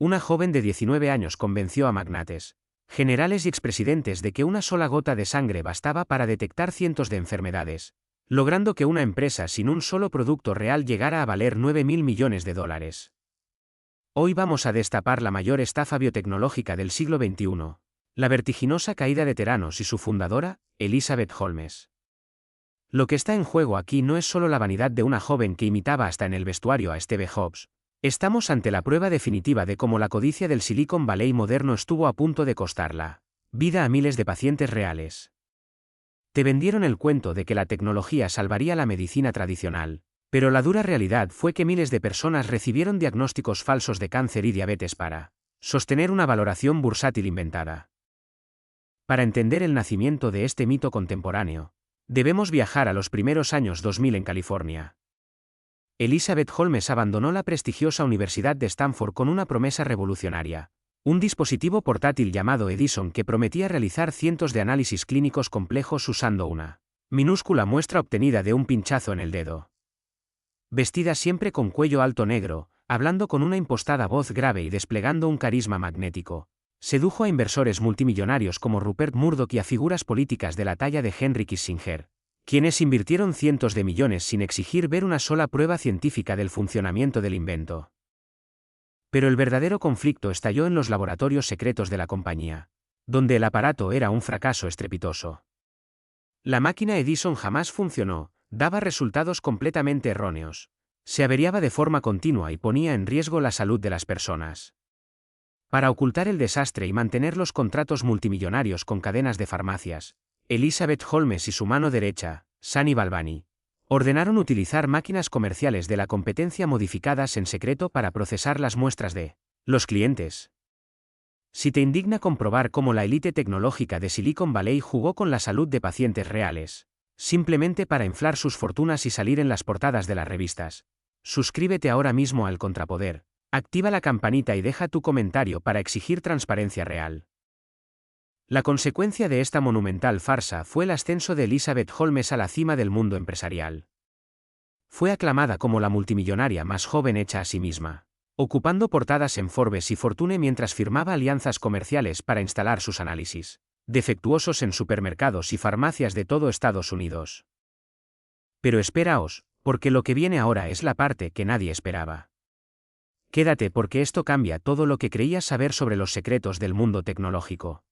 Una joven de 19 años convenció a magnates, generales y expresidentes de que una sola gota de sangre bastaba para detectar cientos de enfermedades, logrando que una empresa sin un solo producto real llegara a valer 9.000 millones de dólares. Hoy vamos a destapar la mayor estafa biotecnológica del siglo XXI, la vertiginosa caída de Theranos y su fundadora, Elizabeth Holmes. Lo que está en juego aquí no es solo la vanidad de una joven que imitaba hasta en el vestuario a Steve Jobs. Estamos ante la prueba definitiva de cómo la codicia del Silicon Valley moderno estuvo a punto de costar la vida a miles de pacientes reales. Te vendieron el cuento de que la tecnología salvaría la medicina tradicional, pero la dura realidad fue que miles de personas recibieron diagnósticos falsos de cáncer y diabetes para sostener una valoración bursátil inventada. Para entender el nacimiento de este mito contemporáneo, debemos viajar a los primeros años 2000 en California. Elizabeth Holmes abandonó la prestigiosa Universidad de Stanford con una promesa revolucionaria: un dispositivo portátil llamado Edison que prometía realizar cientos de análisis clínicos complejos usando una minúscula muestra obtenida de un pinchazo en el dedo. Vestida siempre con cuello alto negro, hablando con una impostada voz grave y desplegando un carisma magnético, sedujo a inversores multimillonarios como Rupert Murdoch y a figuras políticas de la talla de Henry Kissinger, quienes invirtieron cientos de millones sin exigir ver una sola prueba científica del funcionamiento del invento. Pero el verdadero conflicto estalló en los laboratorios secretos de la compañía, donde el aparato era un fracaso estrepitoso. La máquina Edison jamás funcionó, daba resultados completamente erróneos, se averiaba de forma continua y ponía en riesgo la salud de las personas. Para ocultar el desastre y mantener los contratos multimillonarios con cadenas de farmacias, Elizabeth Holmes y su mano derecha, Sunny Balbani, ordenaron utilizar máquinas comerciales de la competencia modificadas en secreto para procesar las muestras de los clientes. Si te indigna comprobar cómo la élite tecnológica de Silicon Valley jugó con la salud de pacientes reales, simplemente para inflar sus fortunas y salir en las portadas de las revistas, suscríbete ahora mismo al Contrapoder, activa la campanita y deja tu comentario para exigir transparencia real. La consecuencia de esta monumental farsa fue el ascenso de Elizabeth Holmes a la cima del mundo empresarial. Fue aclamada como la multimillonaria más joven hecha a sí misma, ocupando portadas en Forbes y Fortune mientras firmaba alianzas comerciales para instalar sus análisis defectuosos en supermercados y farmacias de todo Estados Unidos. Pero esperaos, porque lo que viene ahora es la parte que nadie esperaba. Quédate porque esto cambia todo lo que creías saber sobre los secretos del mundo tecnológico.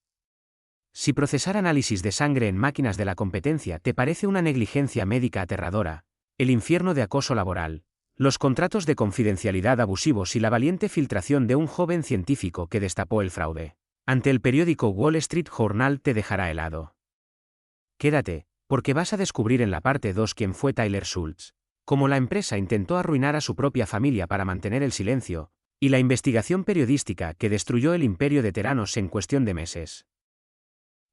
Si procesar análisis de sangre en máquinas de la competencia te parece una negligencia médica aterradora, el infierno de acoso laboral, los contratos de confidencialidad abusivos y la valiente filtración de un joven científico que destapó el fraude ante el periódico Wall Street Journal te dejará helado. Quédate, porque vas a descubrir en la parte 2 quién fue Tyler Shultz, cómo la empresa intentó arruinar a su propia familia para mantener el silencio, y la investigación periodística que destruyó el imperio de Theranos en cuestión de meses.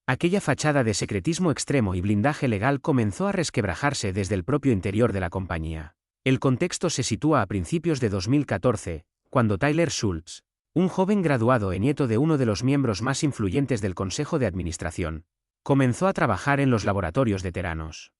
Aquella fachada de secretismo extremo y blindaje legal comenzó a resquebrajarse desde el propio interior de la compañía. El contexto se sitúa a principios de 2014, cuando Tyler Shultz, un joven graduado y nieto de uno de los miembros más influyentes del Consejo de Administración, comenzó a trabajar en los laboratorios de Theranos.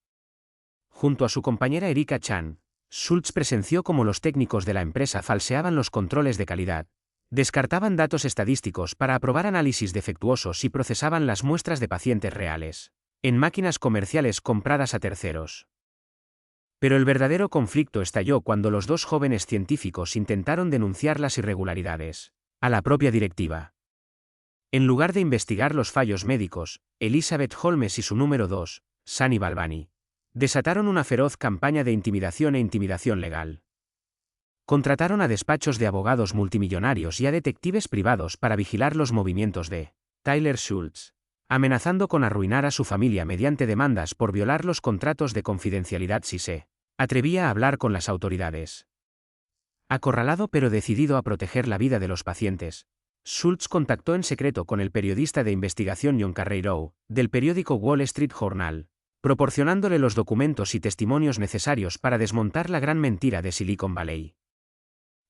Junto a su compañera Erika Chan, Shultz presenció cómo los técnicos de la empresa falseaban los controles de calidad, descartaban datos estadísticos para aprobar análisis defectuosos y procesaban las muestras de pacientes reales en máquinas comerciales compradas a terceros. Pero el verdadero conflicto estalló cuando los dos jóvenes científicos intentaron denunciar las irregularidades a la propia directiva. En lugar de investigar los fallos médicos, Elizabeth Holmes y su número 2, Sunny Balbani, desataron una feroz campaña de intimidación e intimidación legal. Contrataron a despachos de abogados multimillonarios y a detectives privados para vigilar los movimientos de Tyler Shultz, amenazando con arruinar a su familia mediante demandas por violar los contratos de confidencialidad si se atrevía a hablar con las autoridades. Acorralado pero decidido a proteger la vida de los pacientes, Shultz contactó en secreto con el periodista de investigación John Carreyrou, del periódico Wall Street Journal, proporcionándole los documentos y testimonios necesarios para desmontar la gran mentira de Silicon Valley.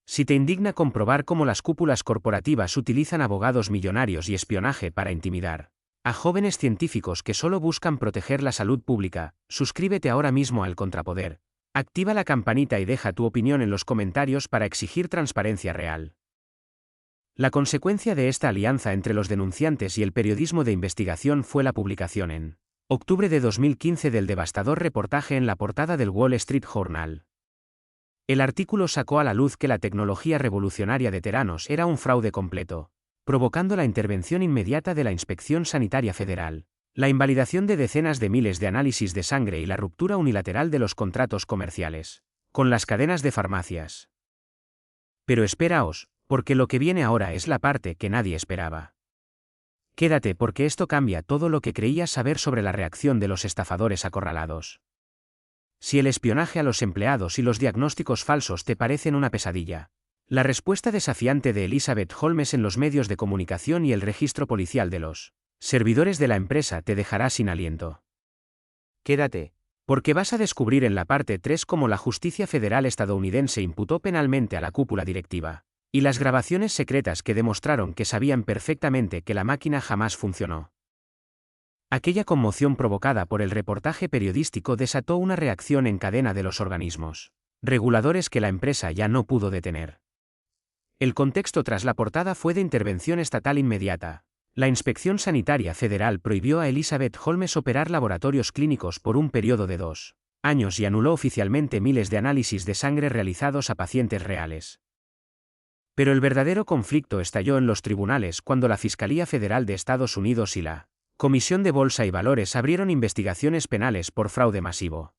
Si te indigna comprobar cómo las cúpulas corporativas utilizan abogados millonarios y espionaje para intimidar a jóvenes científicos que solo buscan proteger la salud pública, suscríbete ahora mismo al Contrapoder, activa la campanita y deja tu opinión en los comentarios para exigir transparencia real. La consecuencia de esta alianza entre los denunciantes y el periodismo de investigación fue la publicación en octubre de 2015 del devastador reportaje en la portada del Wall Street Journal. El artículo sacó a la luz que la tecnología revolucionaria de Theranos era un fraude completo, provocando la intervención inmediata de la Inspección Sanitaria Federal, la invalidación de decenas de miles de análisis de sangre y la ruptura unilateral de los contratos comerciales con las cadenas de farmacias. Pero esperaos, porque lo que viene ahora es la parte que nadie esperaba. Quédate porque esto cambia todo lo que creías saber sobre la reacción de los estafadores acorralados. Si el espionaje a los empleados y los diagnósticos falsos te parecen una pesadilla, la respuesta desafiante de Elizabeth Holmes en los medios de comunicación y el registro policial de los servidores de la empresa te dejará sin aliento. Quédate, porque vas a descubrir en la parte 3 cómo la justicia federal estadounidense imputó penalmente a la cúpula directiva, y las grabaciones secretas que demostraron que sabían perfectamente que la máquina jamás funcionó. Aquella conmoción provocada por el reportaje periodístico desató una reacción en cadena de los organismos reguladores que la empresa ya no pudo detener. El contexto tras la portada fue de intervención estatal inmediata. La Inspección Sanitaria Federal prohibió a Elizabeth Holmes operar laboratorios clínicos por un periodo de 2 años y anuló oficialmente miles de análisis de sangre realizados a pacientes reales. Pero el verdadero conflicto estalló en los tribunales cuando la Fiscalía Federal de Estados Unidos y la Comisión de Bolsa y Valores abrieron investigaciones penales por fraude masivo.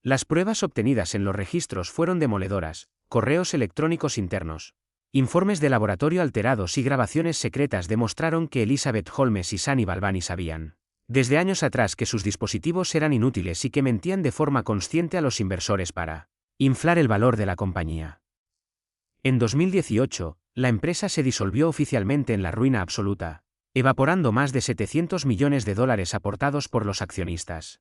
Las pruebas obtenidas en los registros fueron demoledoras: correos electrónicos internos, informes de laboratorio alterados y grabaciones secretas demostraron que Elizabeth Holmes y Sunny Balbani sabían, desde años atrás, que sus dispositivos eran inútiles y que mentían de forma consciente a los inversores para inflar el valor de la compañía. En 2018, la empresa se disolvió oficialmente en la ruina absoluta, evaporando más de $700 millones aportados por los accionistas.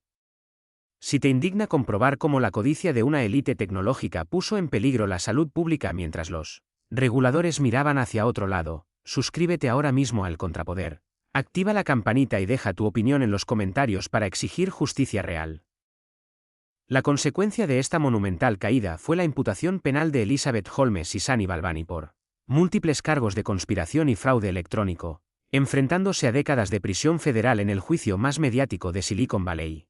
Si te indigna comprobar cómo la codicia de una élite tecnológica puso en peligro la salud pública mientras los reguladores miraban hacia otro lado, suscríbete ahora mismo al Contrapoder. Activa la campanita y deja tu opinión en los comentarios para exigir justicia real. La consecuencia de esta monumental caída fue la imputación penal de Elizabeth Holmes y Sunny Balbani por múltiples cargos de conspiración y fraude electrónico, enfrentándose a décadas de prisión federal en el juicio más mediático de Silicon Valley.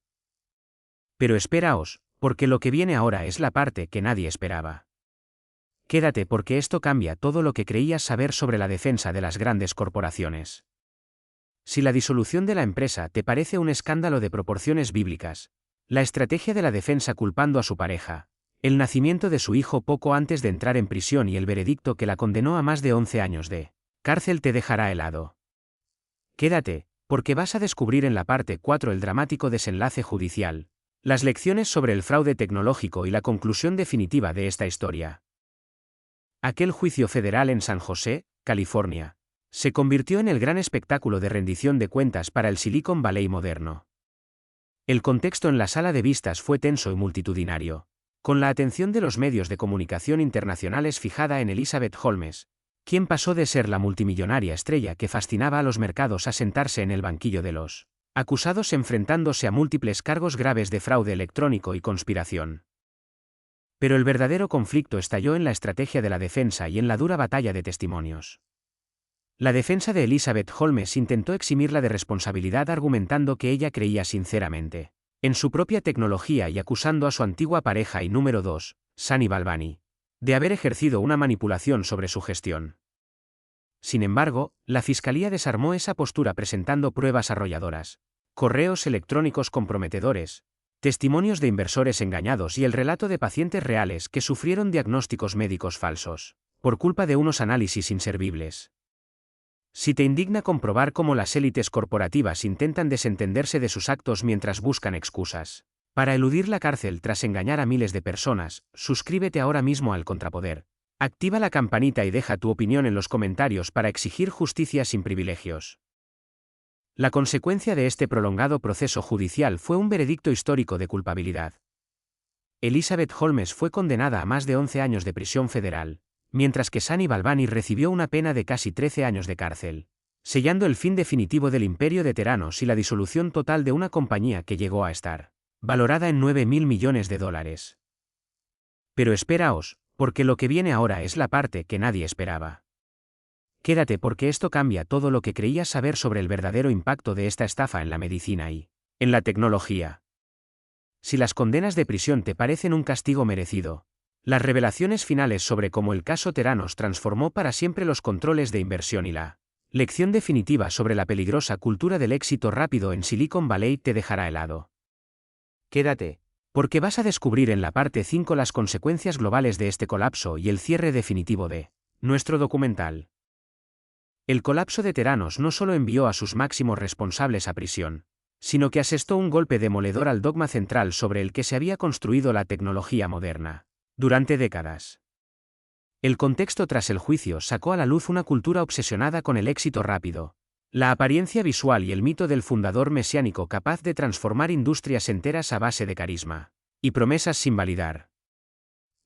Pero esperaos, porque lo que viene ahora es la parte que nadie esperaba. Quédate porque esto cambia todo lo que creías saber sobre la defensa de las grandes corporaciones. Si la disolución de la empresa te parece un escándalo de proporciones bíblicas, la estrategia de la defensa culpando a su pareja, el nacimiento de su hijo poco antes de entrar en prisión y el veredicto que la condenó a más de 11 años de cárcel te dejará helado. Quédate, porque vas a descubrir en la parte 4 el dramático desenlace judicial, las lecciones sobre el fraude tecnológico y la conclusión definitiva de esta historia. Aquel juicio federal en San José, California, se convirtió en el gran espectáculo de rendición de cuentas para el Silicon Valley moderno. El contexto en la sala de vistas fue tenso y multitudinario, con la atención de los medios de comunicación internacionales fijada en Elizabeth Holmes, quien pasó de ser la multimillonaria estrella que fascinaba a los mercados a sentarse en el banquillo de los acusados enfrentándose a múltiples cargos graves de fraude electrónico y conspiración. Pero el verdadero conflicto estalló en la estrategia de la defensa y en la dura batalla de testimonios. La defensa de Elizabeth Holmes intentó eximirla de responsabilidad argumentando que ella creía sinceramente en su propia tecnología y acusando a su antigua pareja y número 2, Sunny Balbani, de haber ejercido una manipulación sobre su gestión. Sin embargo, la Fiscalía desarmó esa postura presentando pruebas arrolladoras, correos electrónicos comprometedores, testimonios de inversores engañados y el relato de pacientes reales que sufrieron diagnósticos médicos falsos, por culpa de unos análisis inservibles. Si te indigna comprobar cómo las élites corporativas intentan desentenderse de sus actos mientras buscan excusas para eludir la cárcel tras engañar a miles de personas, suscríbete ahora mismo al Contrapoder. Activa la campanita y deja tu opinión en los comentarios para exigir justicia sin privilegios. La consecuencia de este prolongado proceso judicial fue un veredicto histórico de culpabilidad. Elizabeth Holmes fue condenada a más de 11 años de prisión federal, mientras que Sunny Balbani recibió una pena de casi 13 años de cárcel, sellando el fin definitivo del imperio de Theranos y la disolución total de una compañía que llegó a estar valorada en $9.000 millones. Pero esperaos, porque lo que viene ahora es la parte que nadie esperaba. Quédate porque esto cambia todo lo que creías saber sobre el verdadero impacto de esta estafa en la medicina y en la tecnología. Si las condenas de prisión te parecen un castigo merecido, las revelaciones finales sobre cómo el caso Theranos transformó para siempre los controles de inversión y la lección definitiva sobre la peligrosa cultura del éxito rápido en Silicon Valley te dejará helado. Quédate, porque vas a descubrir en la parte 5 las consecuencias globales de este colapso y el cierre definitivo de nuestro documental. El colapso de Theranos no solo envió a sus máximos responsables a prisión, sino que asestó un golpe demoledor al dogma central sobre el que se había construido la tecnología moderna durante décadas. El contexto tras el juicio sacó a la luz una cultura obsesionada con el éxito rápido, la apariencia visual y el mito del fundador mesiánico capaz de transformar industrias enteras a base de carisma y promesas sin validar.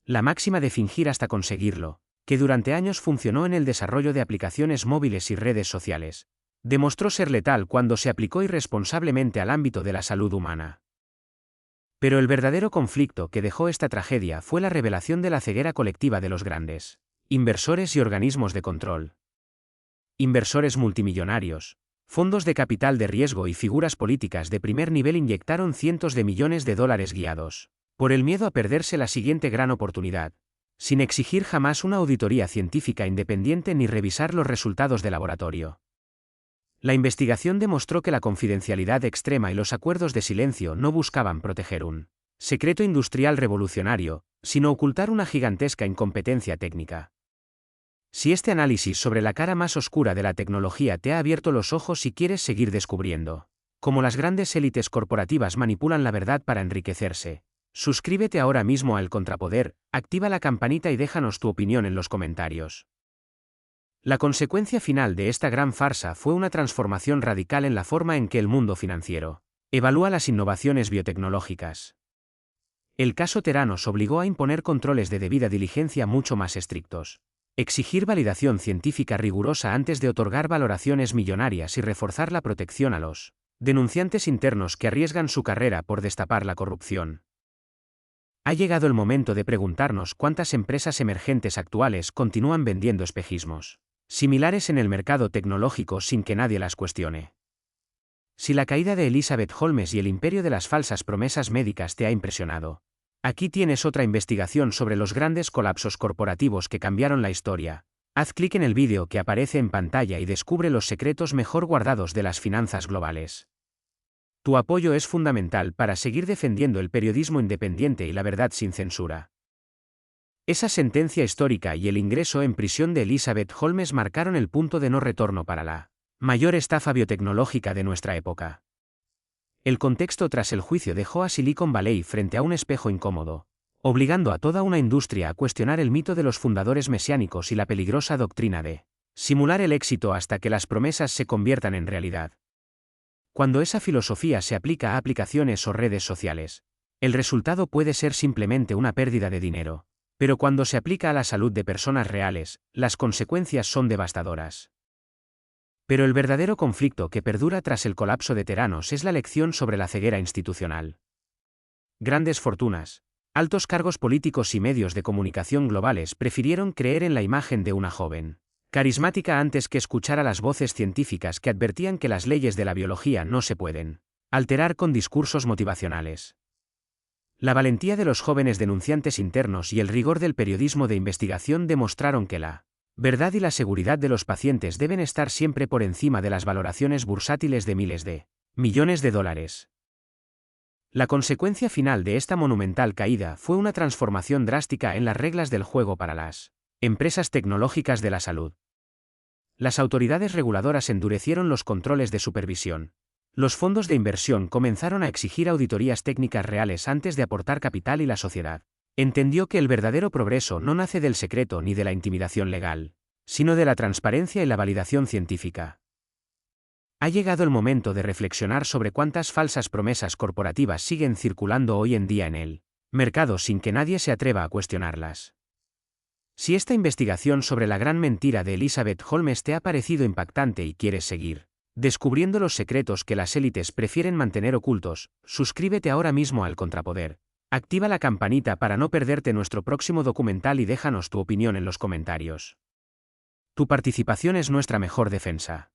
La máxima de fingir hasta conseguirlo, que durante años funcionó en el desarrollo de aplicaciones móviles y redes sociales, demostró ser letal cuando se aplicó irresponsablemente al ámbito de la salud humana. Pero el verdadero conflicto que dejó esta tragedia fue la revelación de la ceguera colectiva de los grandes inversores y organismos de control. Inversores multimillonarios, fondos de capital de riesgo y figuras políticas de primer nivel inyectaron cientos de millones de dólares guiados por el miedo a perderse la siguiente gran oportunidad, sin exigir jamás una auditoría científica independiente ni revisar los resultados de laboratorio. La investigación demostró que la confidencialidad extrema y los acuerdos de silencio no buscaban proteger un secreto industrial revolucionario, sino ocultar una gigantesca incompetencia técnica. Si este análisis sobre la cara más oscura de la tecnología te ha abierto los ojos y quieres seguir descubriendo cómo las grandes élites corporativas manipulan la verdad para enriquecerse, suscríbete ahora mismo a El Contrapoder, activa la campanita y déjanos tu opinión en los comentarios. La consecuencia final de esta gran farsa fue una transformación radical en la forma en que el mundo financiero evalúa las innovaciones biotecnológicas. El caso Theranos obligó a imponer controles de debida diligencia mucho más estrictos, exigir validación científica rigurosa antes de otorgar valoraciones millonarias y reforzar la protección a los denunciantes internos que arriesgan su carrera por destapar la corrupción. Ha llegado el momento de preguntarnos cuántas empresas emergentes actuales continúan vendiendo espejismos similares en el mercado tecnológico sin que nadie las cuestione. Si la caída de Elizabeth Holmes y el imperio de las falsas promesas médicas te ha impresionado, aquí tienes otra investigación sobre los grandes colapsos corporativos que cambiaron la historia. Haz clic en el vídeo que aparece en pantalla y descubre los secretos mejor guardados de las finanzas globales. Tu apoyo es fundamental para seguir defendiendo el periodismo independiente y la verdad sin censura. Esa sentencia histórica y el ingreso en prisión de Elizabeth Holmes marcaron el punto de no retorno para la mayor estafa biotecnológica de nuestra época. El contexto tras el juicio dejó a Silicon Valley frente a un espejo incómodo, obligando a toda una industria a cuestionar el mito de los fundadores mesiánicos y la peligrosa doctrina de simular el éxito hasta que las promesas se conviertan en realidad. Cuando esa filosofía se aplica a aplicaciones o redes sociales, el resultado puede ser simplemente una pérdida de dinero. Pero cuando se aplica a la salud de personas reales, las consecuencias son devastadoras. Pero el verdadero conflicto que perdura tras el colapso de Theranos es la lección sobre la ceguera institucional. Grandes fortunas, altos cargos políticos y medios de comunicación globales prefirieron creer en la imagen de una joven carismática antes que escuchar a las voces científicas que advertían que las leyes de la biología no se pueden alterar con discursos motivacionales. La valentía de los jóvenes denunciantes internos y el rigor del periodismo de investigación demostraron que la verdad y la seguridad de los pacientes deben estar siempre por encima de las valoraciones bursátiles de miles de millones de dólares. La consecuencia final de esta monumental caída fue una transformación drástica en las reglas del juego para las empresas tecnológicas de la salud. Las autoridades reguladoras endurecieron los controles de supervisión. Los fondos de inversión comenzaron a exigir auditorías técnicas reales antes de aportar capital y la sociedad entendió que el verdadero progreso no nace del secreto ni de la intimidación legal, sino de la transparencia y la validación científica. Ha llegado el momento de reflexionar sobre cuántas falsas promesas corporativas siguen circulando hoy en día en el mercado sin que nadie se atreva a cuestionarlas. Si esta investigación sobre la gran mentira de Elizabeth Holmes te ha parecido impactante y quieres seguir descubriendo los secretos que las élites prefieren mantener ocultos, suscríbete ahora mismo al Contrapoder. Activa la campanita para no perderte nuestro próximo documental y déjanos tu opinión en los comentarios. Tu participación es nuestra mejor defensa.